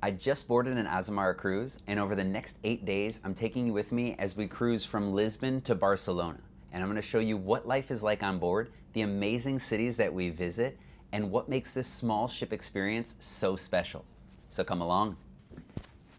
I just boarded an Azamara cruise, and over the next 8 days, I'm taking you with me as we cruise from Lisbon to Barcelona. And I'm going to show you what life is like on board, the amazing cities that we visit, and what makes this small ship experience so special. So come along.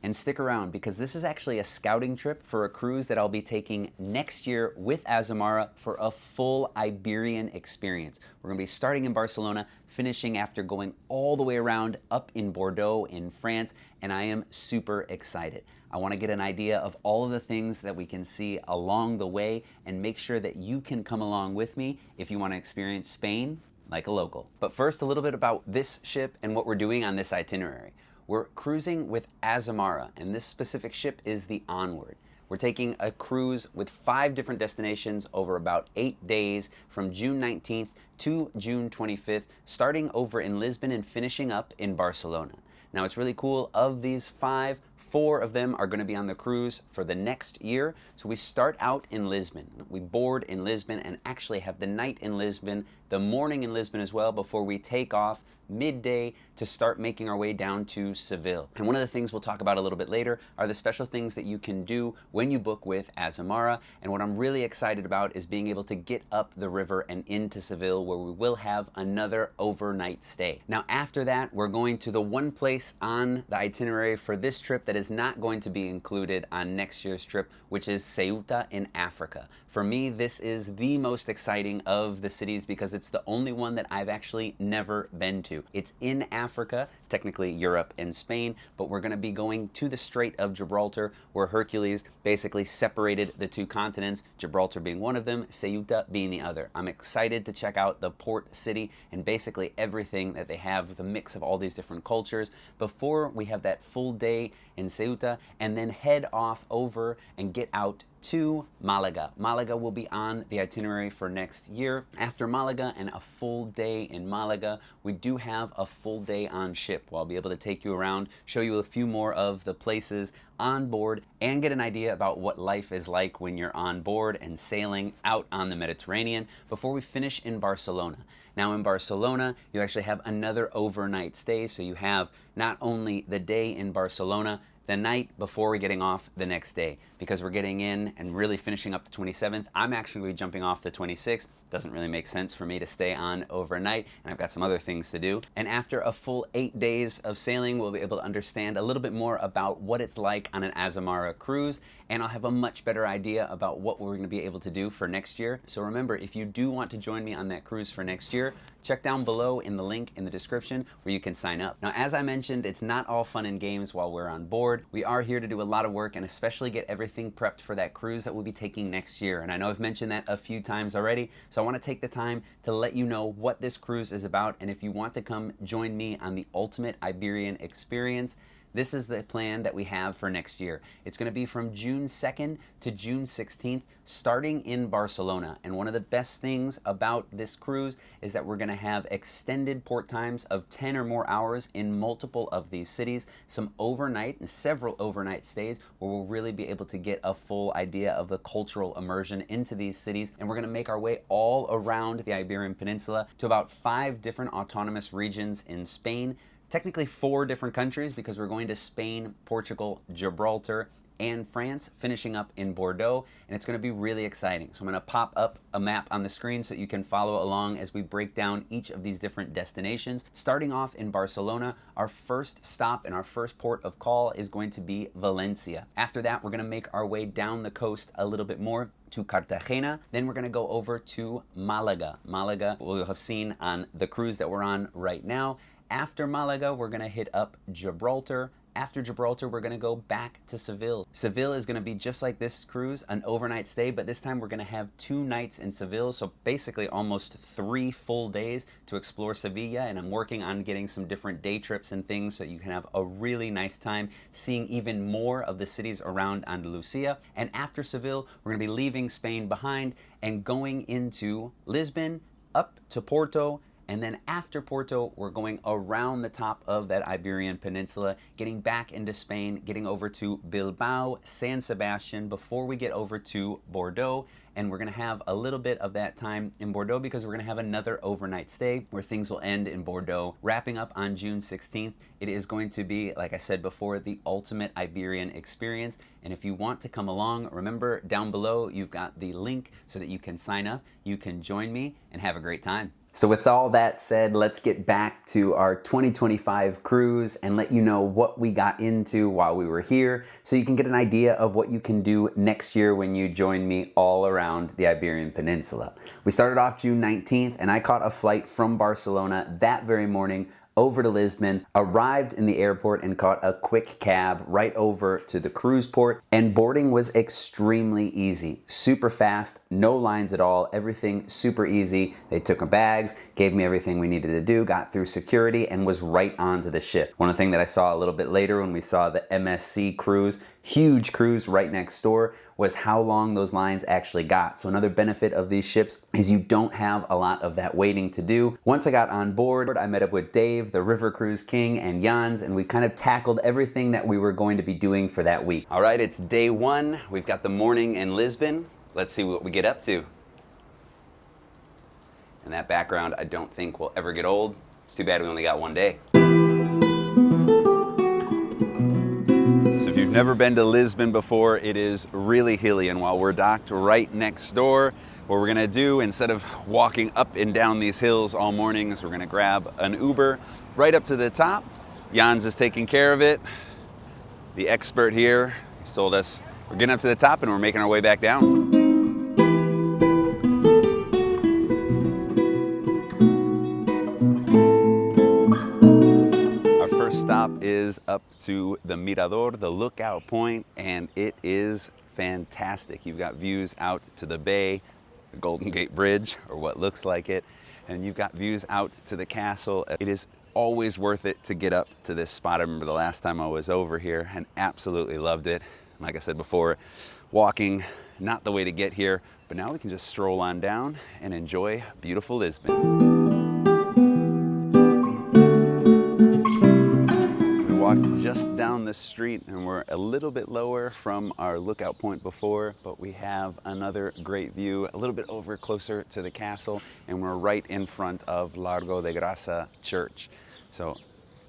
And stick around, because this is actually a scouting trip for a cruise that I'll be taking next year with Azamara for a full Iberian experience. We're going to be starting in Barcelona, finishing after going all the way around up in Bordeaux in France, and I am super excited. I want to get an idea of all of the things that we can see along the way and make sure that you can come along with me if you want to experience Spain like a local. But first, a little bit about this ship and what we're doing on this itinerary. We're cruising with Azamara, and this specific ship is the Onward. We're taking a cruise with 5 different destinations over about 8 days from June 19th to June 25th, starting over in Lisbon and finishing up in Barcelona. Now, it's really cool. Of these 5, 4 of them are going to be on the cruise for the next year. So we start out in Lisbon. We board in Lisbon and actually have the night in Lisbon, the morning in Lisbon as well, before we take off midday to start making our way down to Seville. And one of the things we'll talk about a little bit later are the special things that you can do when you book with Azamara. And what I'm really excited about is being able to get up the river and into Seville, where we will have another overnight stay. Now, after that, we're going to the one place on the itinerary for this trip that is not going to be included on next year's trip, which is Ceuta in Africa. For me, this is the most exciting of the cities because it's the only one that I've actually never been to. It's in Africa, technically Europe and Spain, but we're going to be going to the Strait of Gibraltar, where Hercules basically separated the 2 continents, Gibraltar being one of them, Ceuta being the other. I'm excited to check out the port city and basically everything that they have, the mix of all these different cultures, before we have that full day in Ceuta, and then head off over and get out to Malaga. Malaga will be on the itinerary for next year. After Malaga and a full day in Malaga, we do have a full day on ship where I'll be able to take you around, show you a few more of the places on board, and get an idea about what life is like when you're on board and sailing out on the Mediterranean before we finish in Barcelona. Now, in Barcelona, you actually have another overnight stay, so you have not only the day in Barcelona, the night before we're getting off the next day, because we're getting in and really finishing up the 27th. I'm actually jumping off the 26th. Doesn't really make sense for me to stay on overnight, and I've got some other things to do. And after a full 8 days of sailing, we'll be able to understand a little bit more about what it's like on an Azamara cruise, and I'll have a much better idea about what we're going to be able to do for next year. So remember, if you do want to join me on that cruise for next year, check down below in the link in the description where you can sign up. Now, as I mentioned, it's not all fun and games while we're on board. We are here to do a lot of work and especially get everything prepped for that cruise that we'll be taking next year. And I know I've mentioned that a few times already, so I want to take the time to let you know what this cruise is about. And if you want to come join me on the ultimate Iberian experience, this is the plan that we have for next year. It's going to be from June 2nd to June 16th, starting in Barcelona. And one of the best things about this cruise is that we're going to have extended port times of 10 or more hours in multiple of these cities, some overnight and several overnight stays where we'll really be able to get a full idea of the cultural immersion into these cities. And we're going to make our way all around the Iberian Peninsula to about 5 different autonomous regions in Spain. Technically 4 different countries, because we're going to Spain, Portugal, Gibraltar, and France, finishing up in Bordeaux, and it's going to be really exciting. So I'm going to pop up a map on the screen so you can follow along as we break down each of these different destinations. Starting off in Barcelona, our first stop and our first port of call is going to be Valencia. After that, we're going to make our way down the coast a little bit more to Cartagena. Then we're going to go over to Malaga. Malaga, we'll have seen on the cruise that we're on right now. After Malaga, we're going to hit up Gibraltar. After Gibraltar, we're going to go back to Seville. Seville is going to be just like this cruise, an overnight stay, but this time we're going to have 2 nights in Seville, so basically almost 3 full days to explore Sevilla, and I'm working on getting some different day trips and things so you can have a really nice time seeing even more of the cities around Andalusia. And after Seville, we're going to be leaving Spain behind and going into Lisbon, up to Porto, And then after Porto, we're going around the top of that Iberian Peninsula, getting back into Spain, getting over to Bilbao, San Sebastian, before we get over to Bordeaux. And we're gonna have a little bit of that time in Bordeaux because we're gonna have another overnight stay where things will end in Bordeaux, wrapping up on June 16th. It is going to be, like I said before, the ultimate Iberian experience. And if you want to come along, remember down below, you've got the link so that you can sign up, you can join me and have a great time. So with all that said, let's get back to our 2025 cruise and let you know what we got into while we were here so you can get an idea of what you can do next year when you join me all around the Iberian Peninsula. We started off June 19th and I caught a flight from Barcelona that very morning over to Lisbon, arrived in the airport and caught a quick cab right over to the cruise port, and boarding was extremely easy, super fast, no lines at all, everything super easy. They took our bags, gave me everything we needed to do, got through security, and was right onto the ship. One thing that I saw a little bit later when we saw the MSC cruise, huge cruise right next door, was how long those lines actually got. So another benefit of these ships is you don't have a lot of that waiting to do. Once I got on board, I met up with Dave, the River Cruise King, and Jans, and we kind of tackled everything that we were going to be doing for that week. All right, it's day one. We've got the morning in Lisbon. Let's see what we get up to. And that background I don't think will ever get old. It's too bad we only got one day. So if you've never been to Lisbon before, it is really hilly, and while we're docked right next door, what we're gonna do, instead of walking up and down these hills all morning, is we're gonna grab an Uber right up to the top. Jans is taking care of it. The expert here, he's told us we're getting up to the top and we're making our way back down. Stop is up to the Mirador, the lookout point, and it is fantastic. You've got views out to the bay, the Golden Gate Bridge, or what looks like it, and you've got views out to the castle. It is always worth it to get up to this spot. I remember the last time I was over here and absolutely loved it. Like I said before, walking, not the way to get here, but now we can just stroll on down and enjoy beautiful Lisbon. Walked just down the street and we're a little bit lower from our lookout point before, but we have another great view a little bit over closer to the castle, and we're right in front of Largo de Grasa Church. So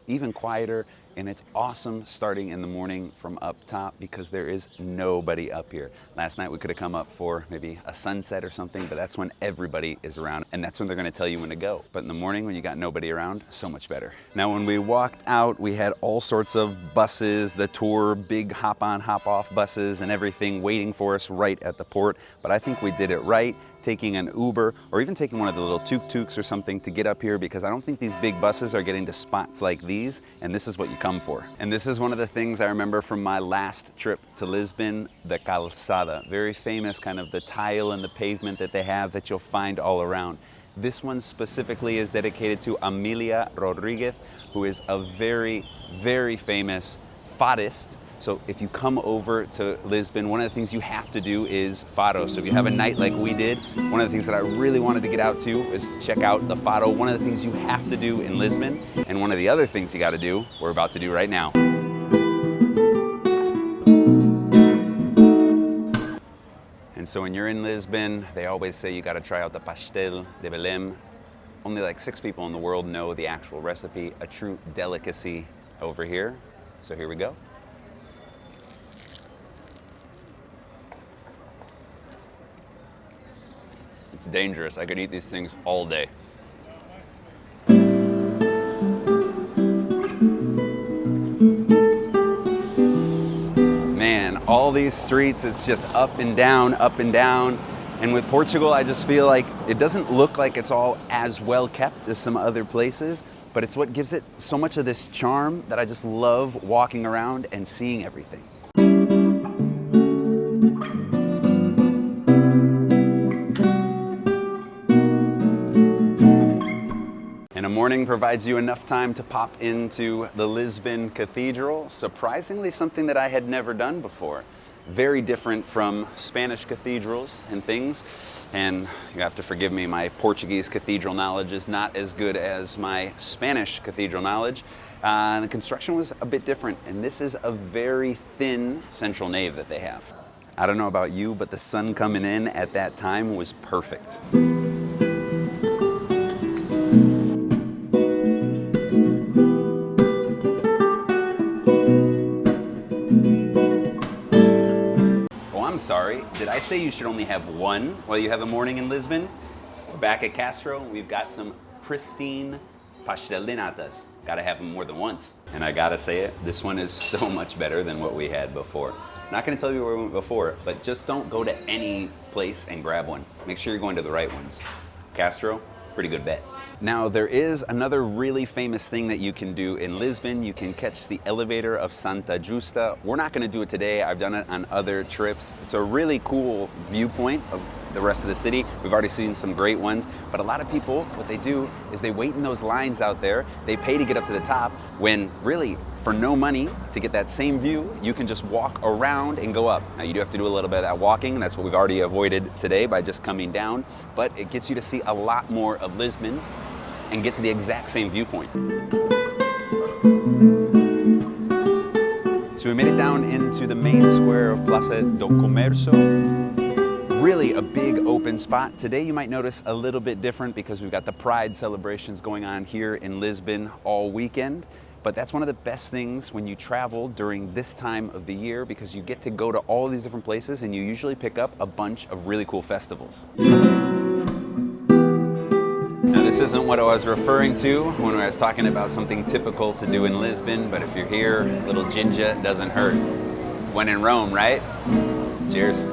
even quieter, and it's awesome starting in the morning from up top because there is nobody up here. Last night we could have come up for maybe a sunset or something, but that's when everybody is around, and that's when they're gonna tell you when to go. But in the morning when you got nobody around, so much better. Now when we walked out, we had all sorts of buses, the tour, big hop on, hop off buses and everything waiting for us right at the port. But I think we did it right, taking an Uber or even taking one of the little tuk-tuks or something to get up here, because I don't think these big buses are getting to spots like these, and this is what you come for. And this is one of the things I remember from my last trip to Lisbon, the calzada. Very famous, kind of the tile and the pavement that they have that you'll find all around. This one specifically is dedicated to Amelia Rodriguez, who is a very, very famous fadist. So if you come over to Lisbon, one of the things you have to do is fado. So if you have a night like we did, one of the things that I really wanted to get out to is check out the fado. One of the things you have to do in Lisbon, and one of the other things you got to do, we're about to do right now. And so when you're in Lisbon, they always say you got to try out the pastel de Belém. Only like 6 people in the world know the actual recipe, a true delicacy over here. So here we go. It's dangerous. I could eat these things all day. Man, all these streets, it's just up and down, up and down. And with Portugal, I just feel like it doesn't look like it's all as well kept as some other places, but it's what gives it so much of this charm that I just love walking around and seeing everything. And a morning provides you enough time to pop into the Lisbon Cathedral. Surprisingly, something that I had never done before. very different from Spanish cathedrals and things. And you have to forgive me, my Portuguese cathedral knowledge is not as good as my Spanish cathedral knowledge. And the construction was a bit different, and this is a very thin central nave that they have. I don't know about you, but the sun coming in at that time was perfect. Sorry, did I say you should only have one while you have a morning in Lisbon? We're back at Castro. We've got some pristine pastelinatas. Gotta have them more than once. And I gotta say it, this one is so much better than what we had before. Not gonna tell you where we went before, but just don't go to any place and grab one. Make sure you're going to the right ones. Castro, pretty good bet. Now, there is another really famous thing that you can do in Lisbon. You can catch the elevator of Santa Justa. We're not gonna do it today. I've done it on other trips. It's a really cool viewpoint of the rest of the city. We've already seen some great ones, but a lot of people, what they do is they wait in those lines out there. They pay to get up to the top when really, for no money, to get that same view, you can just walk around and go up. Now, you do have to do a little bit of that walking. That's what we've already avoided today by just coming down, but it gets you to see a lot more of Lisbon and get to the exact same viewpoint. So we made it down into the main square of Plaza do Comércio. Really a big open spot. Today you might notice a little bit different because we've got the Pride celebrations going on here in Lisbon all weekend. But that's one of the best things when you travel during this time of the year, because you get to go to all these different places and you usually pick up a bunch of really cool festivals. Now, this isn't what I was referring to when I was talking about something typical to do in Lisbon, but if you're here, a little ginger doesn't hurt. When in Rome, right? Cheers.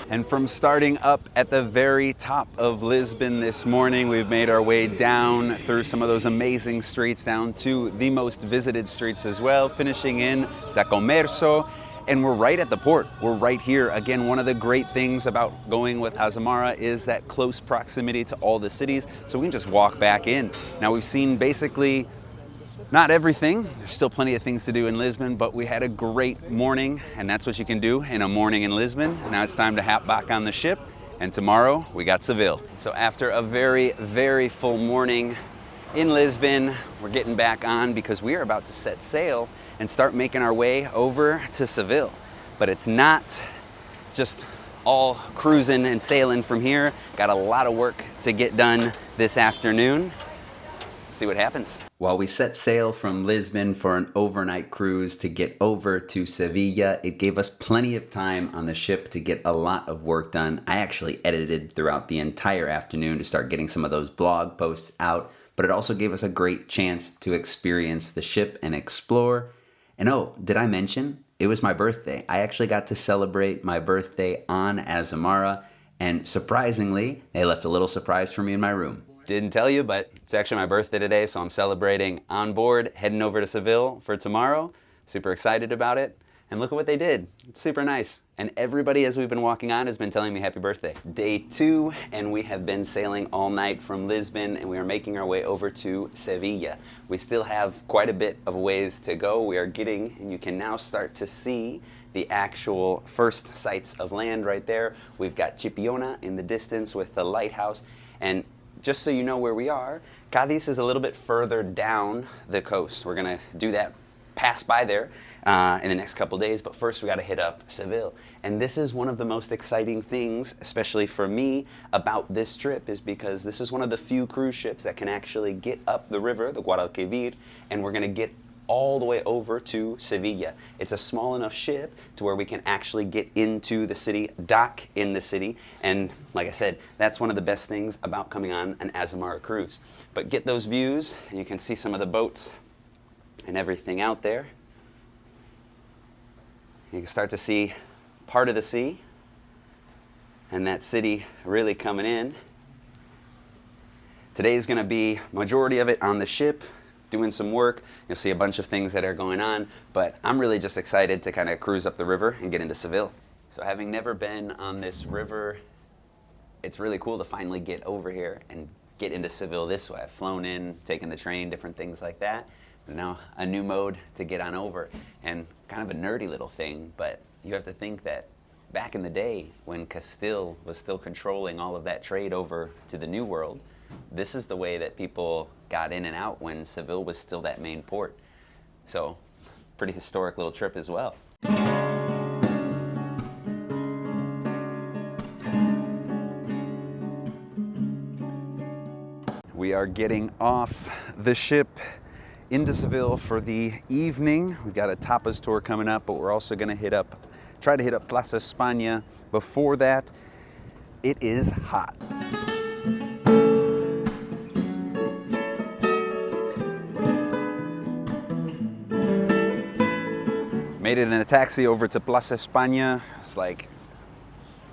And from starting up at the very top of Lisbon this morning, we've made our way down through some of those amazing streets down to the most visited streets as well, finishing in Da Comércio. And we're right at the port. We're right here. Again, one of the great things about going with Azamara is that close proximity to all the cities, so we can just walk back in. Now, we've seen basically not everything. There's still plenty of things to do in Lisbon, but we had a great morning, and that's what you can do in a morning in Lisbon. Now it's time to hop back on the ship, and tomorrow we got Seville. So after a very, very full morning in Lisbon, we're getting back on because we are about to set sail and start making our way over to Seville. But it's not just all cruising and sailing from here. Got a lot of work to get done this afternoon. Let's see what happens. While we set sail from Lisbon for an overnight cruise to get over to Sevilla, it gave us plenty of time on the ship to get a lot of work done. I actually edited throughout the entire afternoon to start getting some of those blog posts out, but it also gave us a great chance to experience the ship and explore. And oh, did I mention? It was my birthday. I actually got to celebrate my birthday on Azamara, and surprisingly, they left a little surprise for me in my room. Didn't tell you, but it's actually my birthday today, so I'm celebrating on board, heading over to Seville for tomorrow. Super excited about it. And look at what they did. It's super nice. And everybody, as we've been walking on, has been telling me happy birthday. Day 2, and we have been sailing all night from Lisbon, and we are making our way over to Sevilla. We still have quite a bit of ways to go. We are getting, and you can now start to see the actual first sights of land right there. We've got Chipiona in the distance with the lighthouse. And just so you know where we are, Cádiz is a little bit further down the coast. We're gonna do that, pass by there in the next couple days, but first we gotta hit up Seville. And this is one of the most exciting things, especially for me, about this trip, is because this is one of the few cruise ships that can actually get up the river, the Guadalquivir, and we're gonna get all the way over to Sevilla. It's a small enough ship to where we can actually get into the city, dock in the city, and like I said, that's one of the best things about coming on an Azamara cruise. But get those views, and you can see some of the boats and everything out there. You can start to see part of the sea and that city really coming in. Today's gonna be majority of it on the ship, doing some work. You'll see a bunch of things that are going on, but I'm really just excited to kind of cruise up the river and get into Seville. So having never been on this river, it's really cool to finally get over here and get into Seville this way. I've flown in, taken the train, different things like that, Now a new mode to get on over, and kind of a nerdy little thing, but you have to think that back in the day when Castile was still controlling all of that trade over to the New World, this is the way that people got in and out when Seville was still that main port. So, pretty historic little trip as well. We are getting off the ship into Seville for the evening. We've got a tapas tour coming up, but we're also going to try to hit up Plaza España. Before that, it is hot. Made it in a taxi over to Plaza España. It's like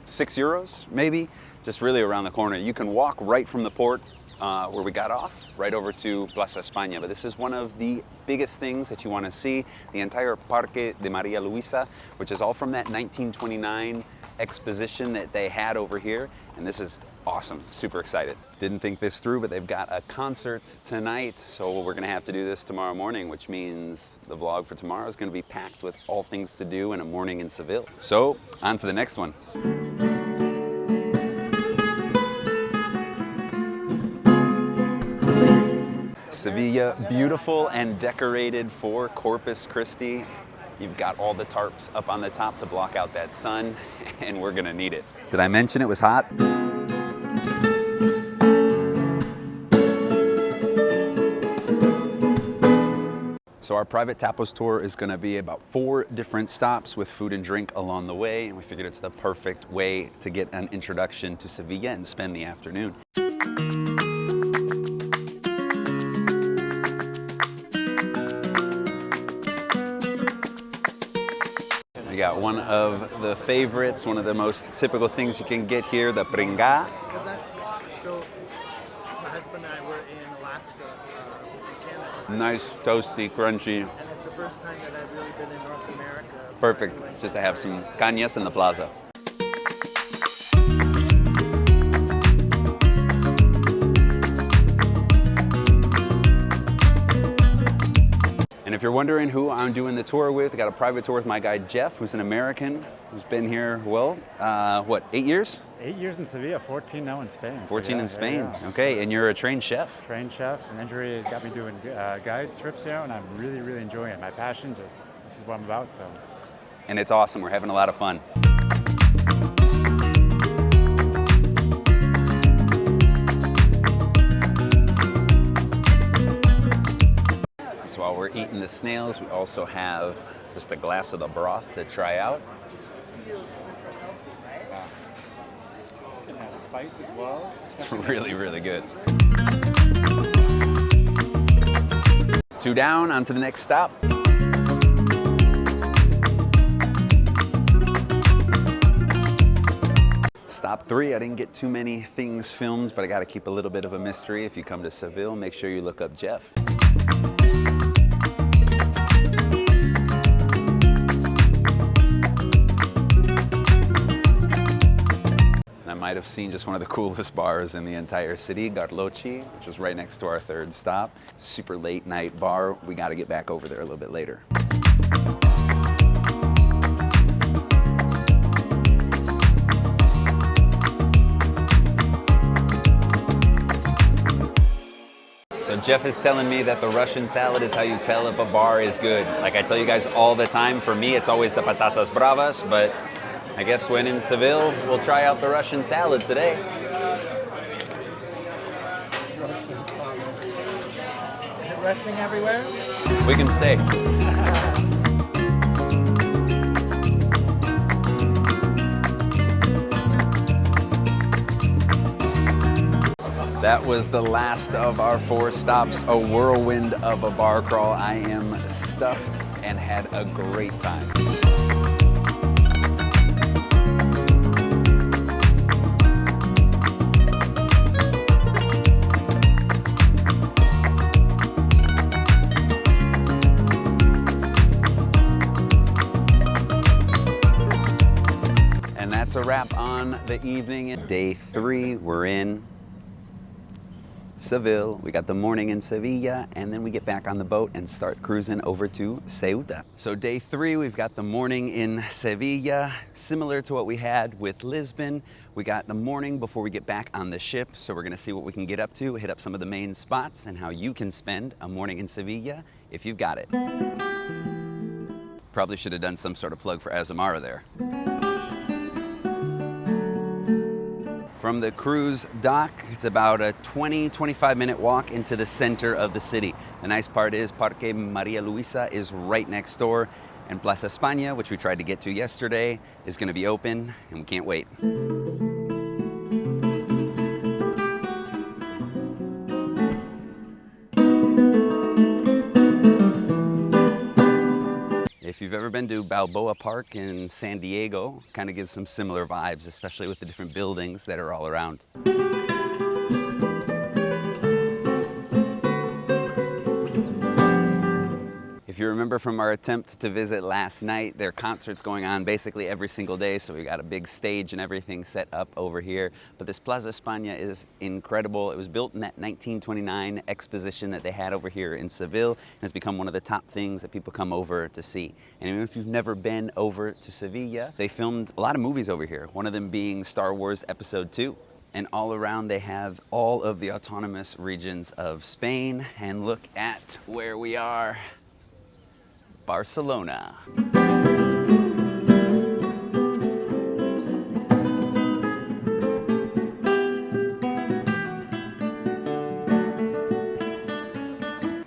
€6, maybe, just really around the corner. You can walk right from the port where we got off, right over to Plaza España. But this is one of the biggest things that you want to see, the entire Parque de María Luisa, which is all from that 1929 exposition that they had over here. And this is awesome, super excited. Didn't think this through, but they've got a concert tonight, so we're gonna have to do this tomorrow morning, which means the vlog for tomorrow is gonna be packed with all things to do in a morning in Seville. So, on to the next one. Sevilla, beautiful and decorated for Corpus Christi. You've got all the tarps up on the top to block out that sun, and we're gonna need it. Did I mention it was hot? So our private tapas tour is gonna be about 4 different stops with food and drink along the way, and we figured it's the perfect way to get an introduction to Sevilla and spend the afternoon. We got one of the favorites, one of the most typical things you can get here, the pringá. So my husband and I were in Alaska, Canada. Nice, toasty, crunchy. And it's the first time that I've really been in North America. Perfect, just to have some cañas in the plaza. And if you're wondering who I'm doing the tour with, I got a private tour with my guy Jeff, who's an American, who's been here, well, what, 8 years? 8 years in Sevilla, 14 now in Spain. 14 in Spain, okay, and you're a trained chef? Trained chef. An injury got me doing guide trips here, and I'm really, really enjoying it. My passion, this is what I'm about, so. And it's awesome, we're having a lot of fun. So while we're eating the snails, we also have just a glass of the broth to try out. It has spice as well. It's really, really good. 2 down, on to the next stop. Stop 3, I didn't get too many things filmed, but I gotta keep a little bit of a mystery. If you come to Seville, make sure you look up Jeff. I might have seen just one of the coolest bars in the entire city, Garlochi, which was right next to our 3rd stop. Super late night bar. We got to get back over there a little bit later. So Jeff is telling me that the Russian salad is how you tell if a bar is good. Like I tell you guys all the time, for me it's always the patatas bravas, but I guess when in Seville, we'll try out the Russian salad today. Russian salad. Is it rushing everywhere? We can stay. That was the last of our 4 stops, a whirlwind of a bar crawl. I am stuffed and had a great time. That's a wrap on the evening. Day 3, we're in Seville, we got the morning in Sevilla, and then we get back on the boat and start cruising over to Ceuta. So day 3, we've got the morning in Sevilla, similar to what we had with Lisbon. We got the morning before we get back on the ship, so we're gonna see what we can get up to, hit up some of the main spots, and how you can spend a morning in Sevilla if you've got it. Probably should have done some sort of plug for Azamara there. From the cruise dock, it's about a 20-25 minute walk into the center of the city. The nice part is Parque Maria Luisa is right next door, and Plaza España, which we tried to get to yesterday, is going to be open, and we can't wait. If you've ever been to Balboa Park in San Diego, kind of gives some similar vibes, especially with the different buildings that are all around. If you remember from our attempt to visit last night, there are concerts going on basically every single day, so we got a big stage and everything set up over here. But this Plaza España is incredible. It was built in that 1929 exposition that they had over here in Seville, and has become one of the top things that people come over to see. And even if you've never been over to Sevilla, they filmed a lot of movies over here, one of them being Star Wars Episode 2. And all around they have all of the autonomous regions of Spain. And look at where we are. Barcelona.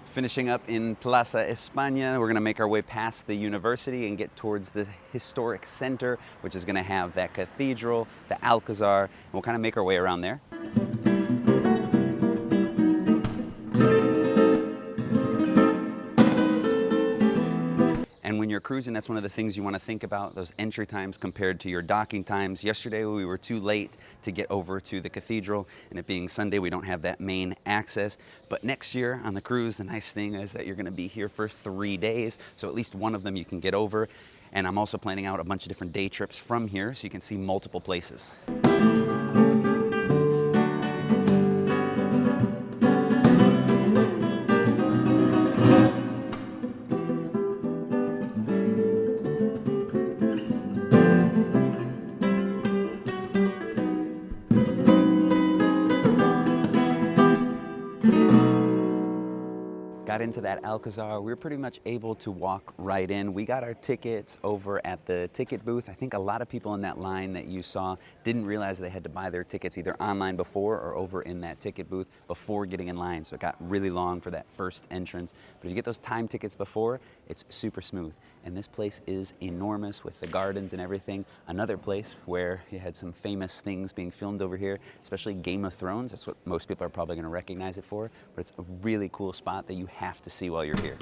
Finishing up in Plaza España, we're going to make our way past the university and get towards the historic center, which is going to have that cathedral, the Alcazar, and we'll kind of make our way around there. And when you're cruising, that's one of the things you want to think about, those entry times compared to your docking times. Yesterday we were too late to get over to the cathedral, and it being Sunday we don't have that main access. But next year on the cruise, the nice thing is that you're going to be here for 3 days, so at least one of them you can get over. And I'm also planning out a bunch of different day trips from here so you can see multiple places. Got into that Alcazar, we were pretty much able to walk right in. We got our tickets over at the ticket booth. I think a lot of people in that line that you saw didn't realize they had to buy their tickets either online before or over in that ticket booth before getting in line. So it got really long for that first entrance. But if you get those time tickets before, it's super smooth. And this place is enormous with the gardens and everything. Another place where you had some famous things being filmed over here, especially Game of Thrones. That's what most people are probably going to recognize it for. But it's a really cool spot that you have to see while you're here.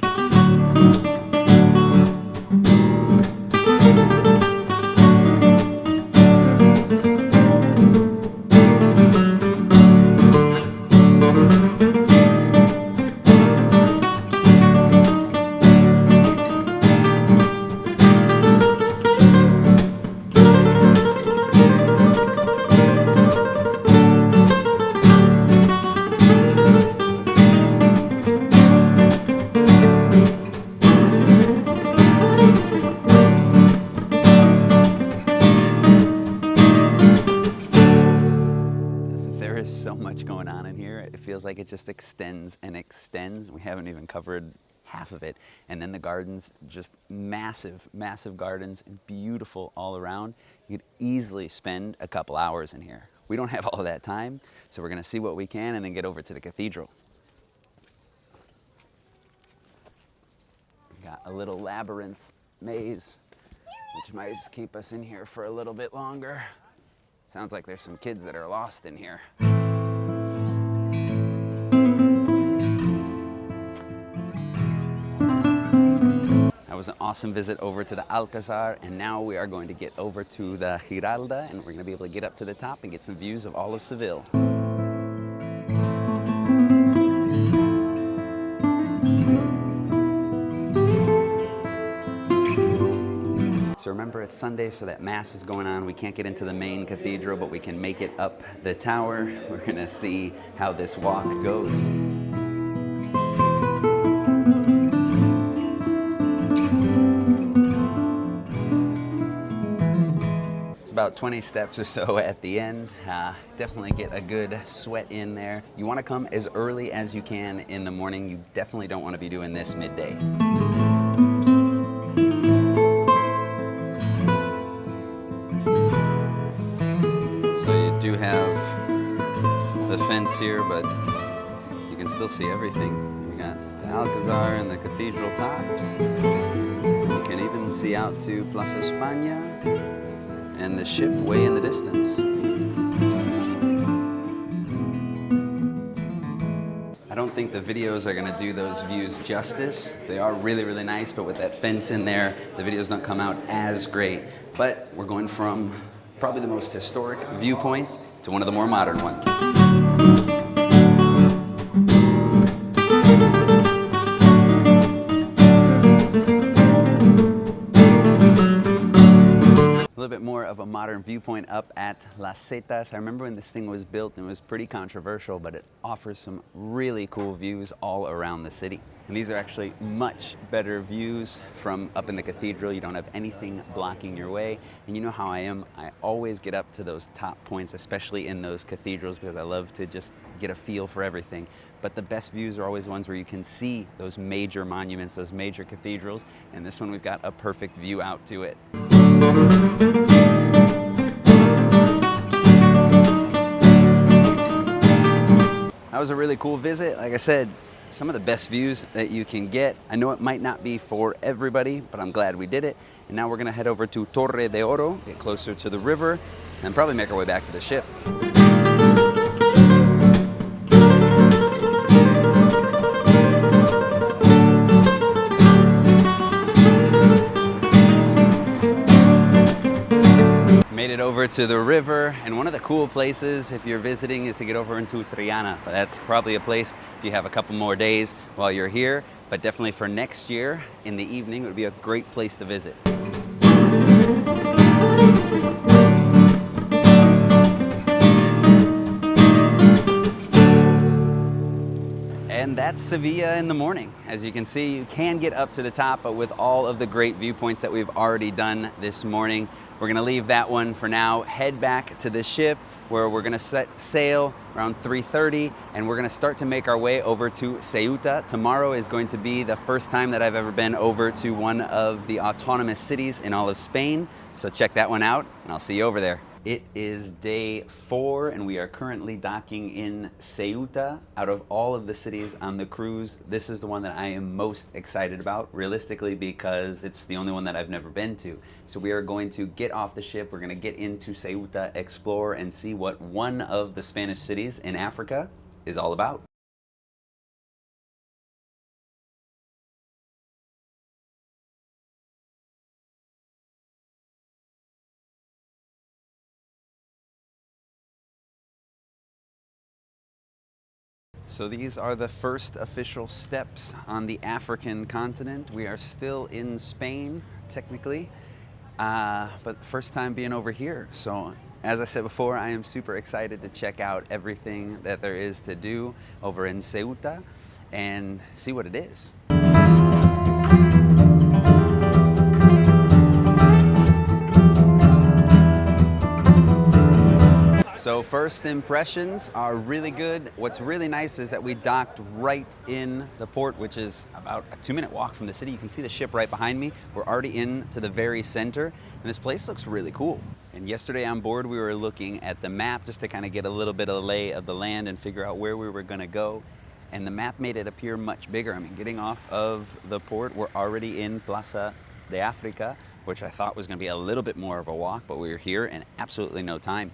So much going on in here. It feels like it just extends and extends. We haven't even covered half of it. And then the gardens, just massive, massive gardens, beautiful all around. You could easily spend a couple hours in here. We don't have all of that time, so we're gonna see what we can and then get over to the cathedral. We got a little labyrinth maze, which might just keep us in here for a little bit longer. Sounds like there's some kids that are lost in here. That was an awesome visit over to the Alcazar, and now we are going to get over to the Giralda, and we're going to be able to get up to the top and get some views of all of Seville. So remember, it's Sunday, so that Mass is going on. We can't get into the main cathedral, but we can make it up the tower. We're gonna see how this walk goes. About 20 steps or so at the end. Definitely get a good sweat in there. You want to come as early as you can in the morning. You definitely don't want to be doing this midday. So you do have the fence here, but you can still see everything. You got the Alcazar and the cathedral tops. You can even see out to Plaza España and the ship way in the distance. I don't think the videos are gonna do those views justice. They are really, really nice, but with that fence in there, the videos don't come out as great. But we're going from probably the most historic viewpoint to one of the more modern ones. A little bit more of a modern viewpoint up at Las Cetas. I remember when this thing was built and it was pretty controversial, but it offers some really cool views all around the city. And these are actually much better views from up in the cathedral. You don't have anything blocking your way. And you know how I am. I always get up to those top points, especially in those cathedrals, because I love to just get a feel for everything. But the best views are always ones where you can see those major monuments, those major cathedrals. And this one, we've got a perfect view out to it. That was a really cool visit. Like I said, some of the best views that you can get. I know it might not be for everybody, but I'm glad we did it. And now we're gonna head over to Torre de Oro, get closer to the river, and probably make our way back to the ship. Made it over to the river, and one of the cool places if you're visiting is to get over into Triana. But that's probably a place if you have a couple more days while you're here, but definitely for next year in the evening it would be a great place to visit. And that's Seville in the morning. As you can see, you can get up to the top, but with all of the great viewpoints that we've already done this morning, we're gonna leave that one for now, head back to the ship where we're gonna set sail around 3:30, and we're gonna start to make our way over to Ceuta. Tomorrow is going to be the first time that I've ever been over to one of the autonomous cities in all of Spain. So check that one out, and I'll see you over there. It is day 4, and we are currently docking in Ceuta. Out of all of the cities on the cruise, this is the one that I am most excited about, realistically, because it's the only one that I've never been to. So we are going to get off the ship, we're going to get into Ceuta, explore, and see what one of the Spanish cities in Africa is all about. So these are the first official steps on the African continent. We are still in Spain, technically, but first time being over here. So as I said before, I am super excited to check out everything that there is to do over in Ceuta and see what it is. So first impressions are really good. What's really nice is that we docked right in the port, which is about a 2-minute walk from the city. You can see the ship right behind me. We're already into the very center, and this place looks really cool. And yesterday on board, we were looking at the map just to kind of get a little bit of the lay of the land and figure out where we were gonna go. And the map made it appear much bigger. I mean, getting off of the port, we're already in Plaza de Africa, which I thought was gonna be a little bit more of a walk, but we were here in absolutely no time.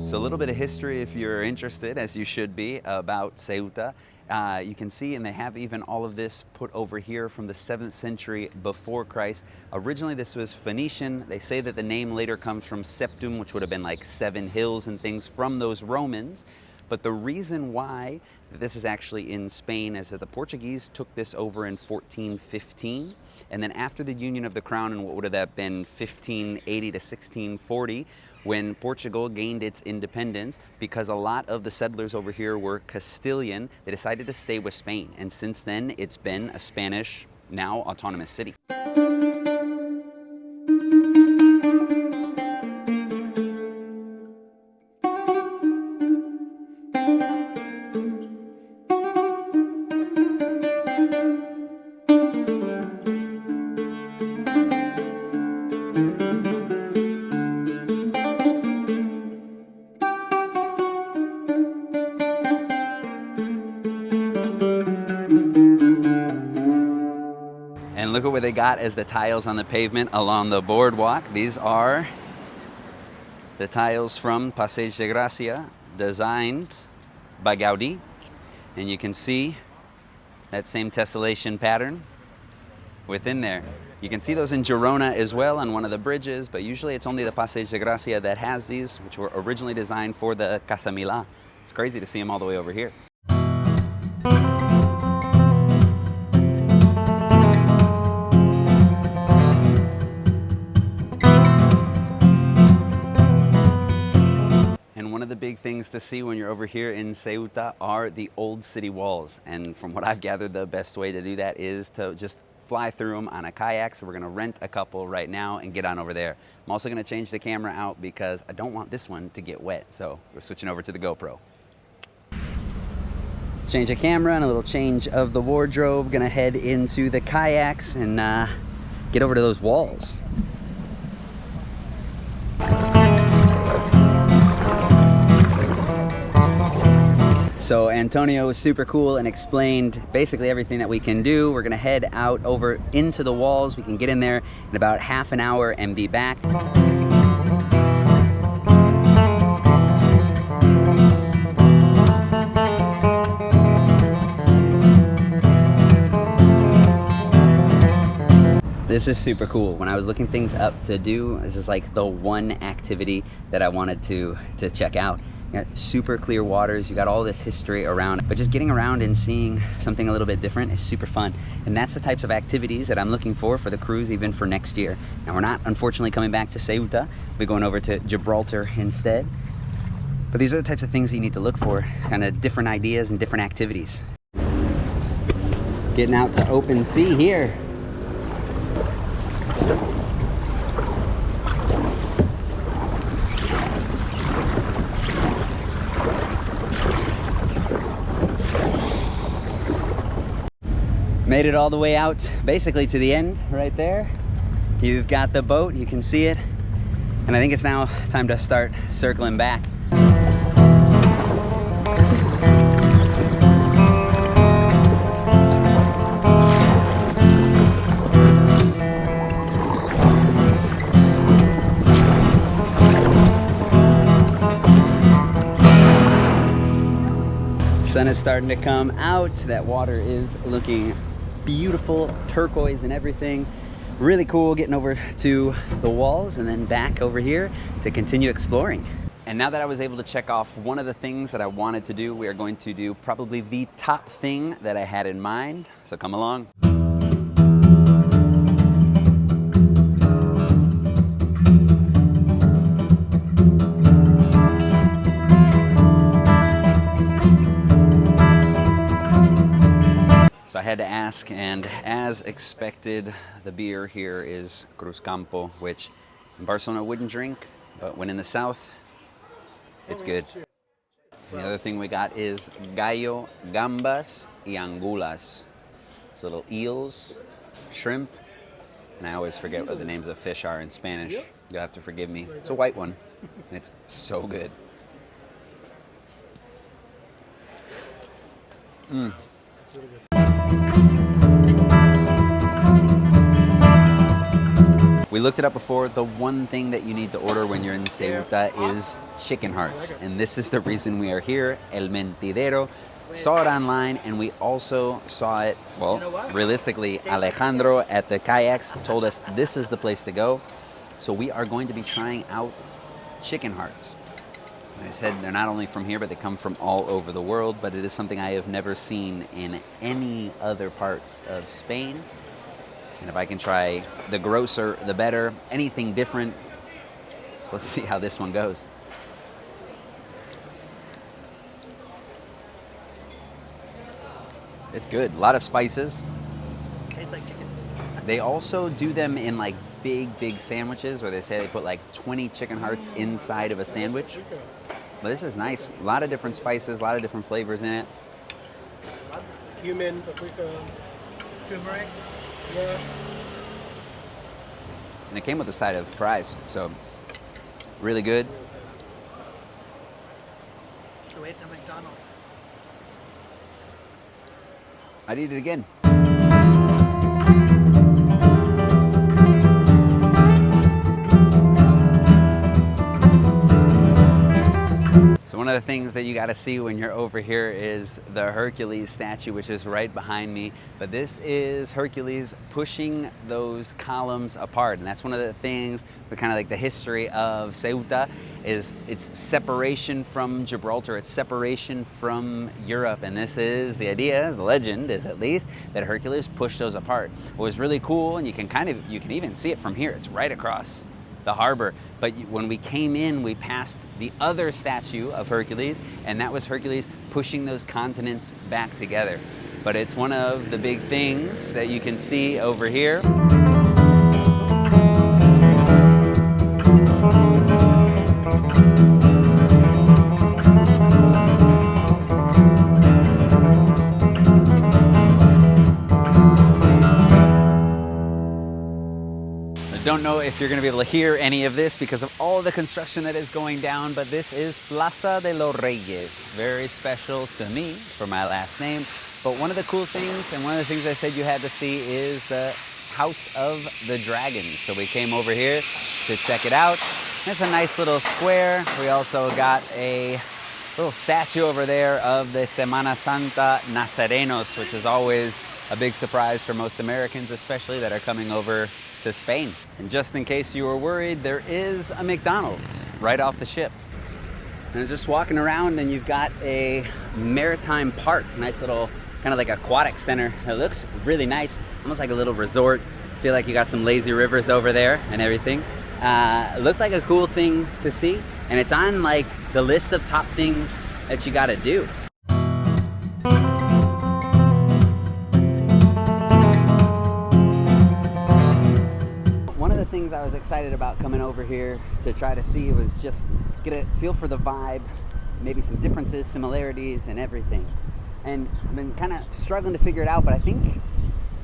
So a little bit of history if you're interested, as you should be, about Ceuta. You can see, and they have even all of this put over here from the 7th century before Christ. Originally this was Phoenician. They say that the name later comes from Septum, which would have been like 7 hills and things from those Romans. But the reason why this is actually in Spain is that the Portuguese took this over in 1415. And then after the Union of the Crown in what would have that been 1580 to 1640, when Portugal gained its independence, because a lot of the settlers over here were Castilian, they decided to stay with Spain. And since then, it's been a Spanish, now autonomous city. And look at what they got as the tiles on the pavement along the boardwalk. These are the tiles from Passeig de Gracia, designed by Gaudí. And you can see that same tessellation pattern within there. You can see those in Girona as well on one of the bridges, but usually it's only the Passeig de Gracia that has these, which were originally designed for the Casa Milà. It's crazy to see them all the way over here. One of the big things to see when you're over here in Ceuta are the old city walls. And from what I've gathered, the best way to do that is to just fly through them on a kayak. So we're gonna rent a couple right now and get on over there. I'm also gonna change the camera out because I don't want this one to get wet. So we're switching over to the GoPro. Change of camera and a little change of the wardrobe. Gonna head into the kayaks and get over to those walls. So Antonio was super cool and explained basically everything that we can do. We're gonna head out over into the walls. We can get in there in about half an hour and be back. This is super cool. When I was looking things up to do, this is like the one activity that I wanted to check out. You got super clear waters, you got all this history around it, but just getting around and seeing something a little bit different is super fun. And that's the types of activities that I'm looking for the cruise even for next year. Now we're not unfortunately coming back to Ceuta, we're going over to Gibraltar instead. But these are the types of things that you need to look for, kind of different ideas and different activities. Getting out to open sea here. Made it all the way out basically to the end right there. You've got the boat, you can see it. And I think it's now time to start circling back. Sun is starting to come out. That water is looking beautiful, turquoise and everything. Really cool getting over to the walls and then back over here to continue exploring. And now that I was able to check off one of the things that I wanted to do, we are going to do probably the top thing that I had in mind. So come along. So I had to ask, and as expected, the beer here is Cruzcampo, which in Barcelona wouldn't drink, but when in the south, it's good. And the other thing we got is gallo, gambas, y angulas. It's little eels, shrimp, and I always forget what the names of fish are in Spanish. You'll have to forgive me. It's a white one, and it's so good. It's really good. We looked it up before. The one thing that you need to order when you're in Ceuta is chicken hearts. And this is the reason we are here, El Mentidero, saw it online, and we also saw it, well, realistically, Alejandro at the kayaks told us this is the place to go. So we are going to be trying out chicken hearts. Like I said, they're not only from here, but they come from all over the world, but it is something I have never seen in any other parts of Spain. And if I can try the grosser, the better, anything different. So let's see how this one goes. It's good. A lot of spices. Tastes like chicken. They also do them in like big sandwiches where they say they put like 20 chicken hearts inside of a sandwich. But this is nice. A lot of different spices, a lot of different flavors in it. Cumin, paprika, turmeric. Yeah. And it came with a side of fries, so really good. Ceuta McDonald's. I'd eat it again. So one of the things that you got to see when you're over here is the Hercules statue, which is right behind me. But this is Hercules pushing those columns apart. And that's one of the things, but kind of like the history of Ceuta, is its separation from Gibraltar, its separation from Europe. And this is the idea, the legend is at least, that Hercules pushed those apart. What was really cool, and you can even see it from here, it's right across the harbor. But when we came in, we passed the other statue of Hercules, and that was Hercules pushing those continents back together. But it's one of the big things that you can see over here. Don't know if you're going to be able to hear any of this because of all the construction that is going down, but this is Plaza de los Reyes. Very special to me for my last name. But one of the cool things, and one of the things I said you had to see, is the House of the Dragons. So we came over here to check it out. It's a nice little square. We also got a little statue over there of the Semana Santa Nazarenos, which is always a big surprise for most Americans, especially that are coming over to Spain. And just in case you were worried, there is a McDonald's right off the ship. And just walking around, and you've got a maritime park, nice little kind of like aquatic center. It looks really nice, almost like a little resort. Feel like you got some lazy rivers over there and everything. It looked like a cool thing to see, and it's on like the list of top things that you gotta do. Things I was excited about coming over here to try to see was just get a feel for the vibe, maybe some differences, similarities, and everything. And I've been kind of struggling to figure it out, but I think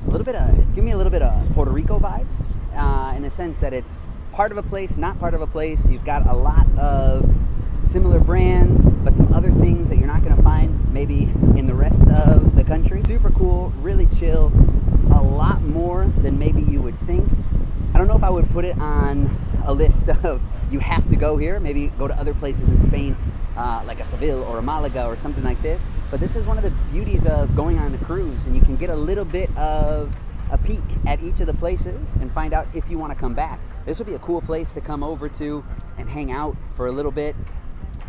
it's giving me a little bit of Puerto Rico vibes, in the sense that it's part of a place, not part of a place. You've got a lot of similar brands, but some other things that you're not going to find maybe in the rest of the country. Super cool, really chill, a lot more than maybe you would think. I don't know if I would put it on a list of you have to go here, maybe go to other places in Spain, like a Seville or a Malaga or something like this. But this is one of the beauties of going on a cruise, and you can get a little bit of a peek at each of the places and find out if you want to come back. This would be a cool place to come over to and hang out for a little bit.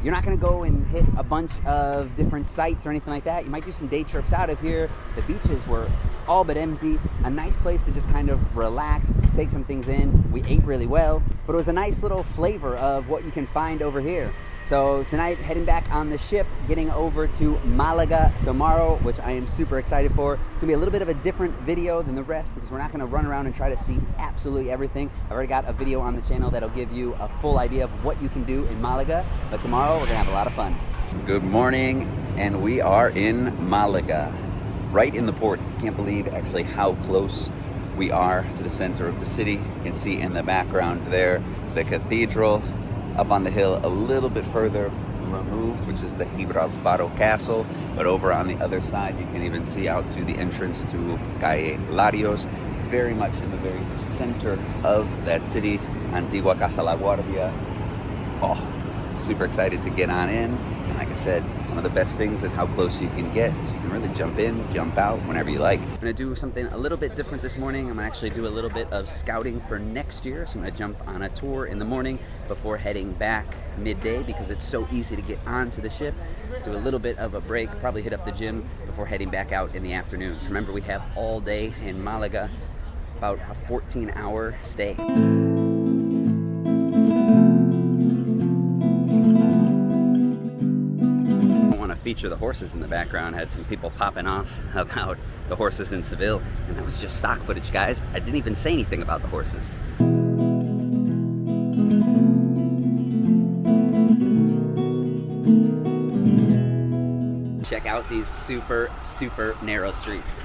You're not going to go and hit a bunch of different sites or anything like that. You might do some day trips out of here. The beaches were all but empty. A nice place to just kind of relax, take some things in. We ate really well, but it was a nice little flavor of what you can find over here. So tonight, heading back on the ship, getting over to Malaga tomorrow, which I am super excited for. It's gonna be a little bit of a different video than the rest because we're not gonna run around and try to see absolutely everything. I've already got a video on the channel that'll give you a full idea of what you can do in Malaga, but tomorrow we're gonna have a lot of fun. Good morning, and we are in Malaga, right in the port. I can't believe actually how close we are to the center of the city. You can see in the background there, the cathedral. Up on the hill a little bit further removed, which is the Gibraltar Castle, but over on the other side you can even see out to the entrance to Calle Larios, very much in the very center of that city, Antigua Casa La Guardia. Oh, super excited to get on in. Like I said, one of the best things is how close you can get, so you can really jump in, jump out whenever you like. I'm gonna do something a little bit different this morning. I'm gonna actually do a little bit of scouting for next year. So I'm gonna jump on a tour in the morning before heading back midday because it's so easy to get onto the ship. Do a little bit of a break, probably hit up the gym before heading back out in the afternoon. Remember, we have all day in Malaga, about a 14-hour stay. Feature the horses in the background. Had some people popping off about the horses in Seville, and that was just stock footage, guys. I didn't even say anything about the horses. Check out these super narrow streets.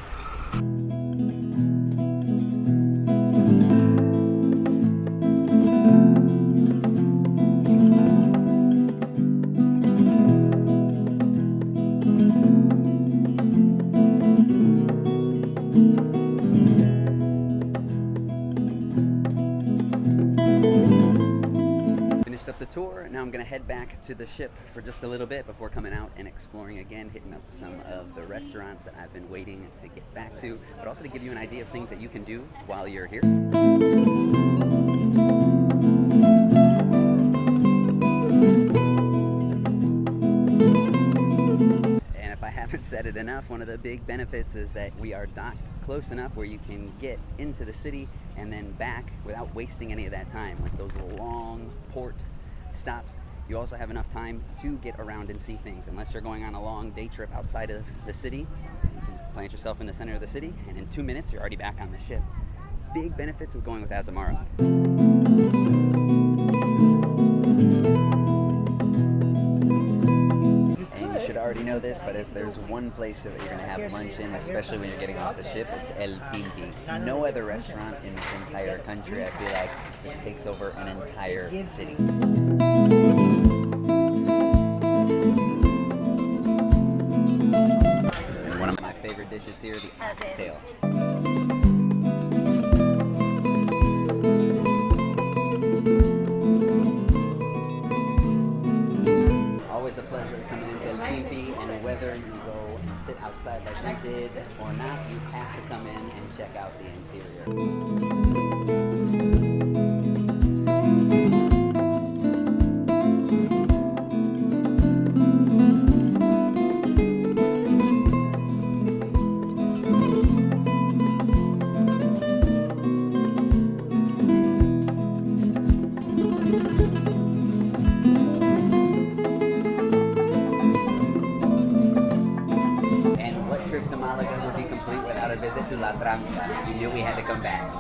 Tour. Now I'm going to head back to the ship for just a little bit before coming out and exploring again, hitting up some of the restaurants that I've been waiting to get back to, but also to give you an idea of things that you can do while you're here. And if I haven't said it enough, one of the big benefits is that we are docked close enough where you can get into the city and then back without wasting any of that time, like those long port stops. You also have enough time to get around and see things. Unless you're going on a long day trip outside of the city, you can plant yourself in the center of the city, and in 2 minutes you're already back on the ship. Big benefits with going with Azamara. And you should already know this, but if there's one place that you're going to have lunch in, especially when you're getting off the ship, it's El Pinti. No other restaurant in this entire country, I feel like, just takes over an entire city. And one of my favorite dishes here, the oxtail. Always a pleasure coming into El Pinti, and whether you go and sit outside like we did or not, you have to come in and check out the interior. Malaga would be complete without a visit to La Tranca. We knew we had to come back.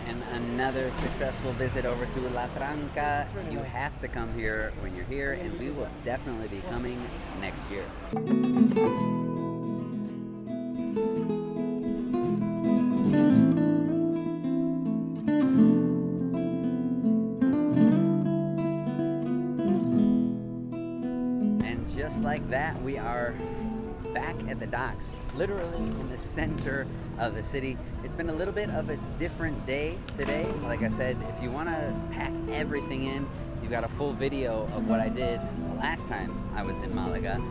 And another successful visit over to La Tranca. You have to come here when you're here, and we will definitely be coming next year. Just like that, we are back at the docks, literally in the center of the city. It's been a little bit of a different day today. Like I said, if you want to pack everything in, you've got a full video of what I did last time I was in Malaga.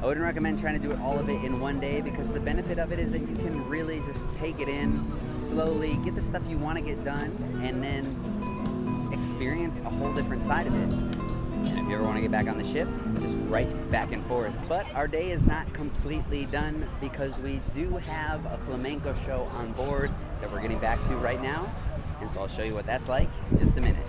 I wouldn't recommend trying to do all of it in one day, because the benefit of it is that you can really just take it in slowly, get the stuff you want to get done, and then experience a whole different side of it. And if you ever want to get back on the ship, just right back and forth. But our day is not completely done, because we do have a flamenco show on board that we're getting back to right now. And so I'll show you what that's like in just a minute.